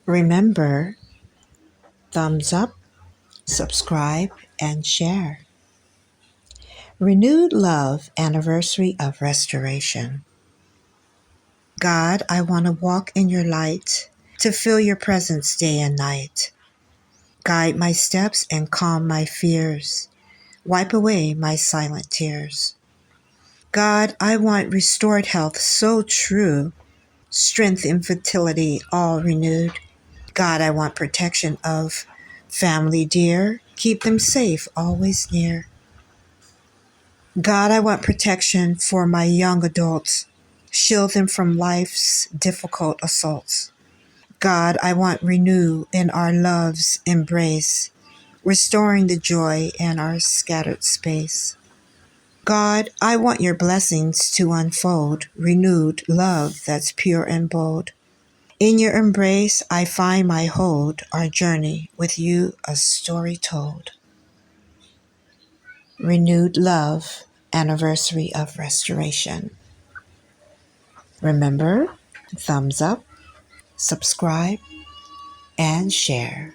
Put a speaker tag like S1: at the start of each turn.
S1: Remember, thumbs up, subscribe, and share. Renewed Love Anniversary of Restoration. God, I want to walk in your light, to feel your presence day and night. Guide my steps and calm my fears. Wipe away my silent tears. God, I want restored health so true, strength and fertility all renewed. God, I want protection of family dear, keep them safe, always near. God, I want protection for my young adults, shield them from life's difficult assaults. God, I want renew in our love's embrace, restoring the joy in our scattered space. God, I want your blessings to unfold, renewed love that's pure and bold. In your embrace, I find my hold, our journey with you a story told. Renewed Love Anniversary of Restoration. Remember, thumbs up, subscribe, and share.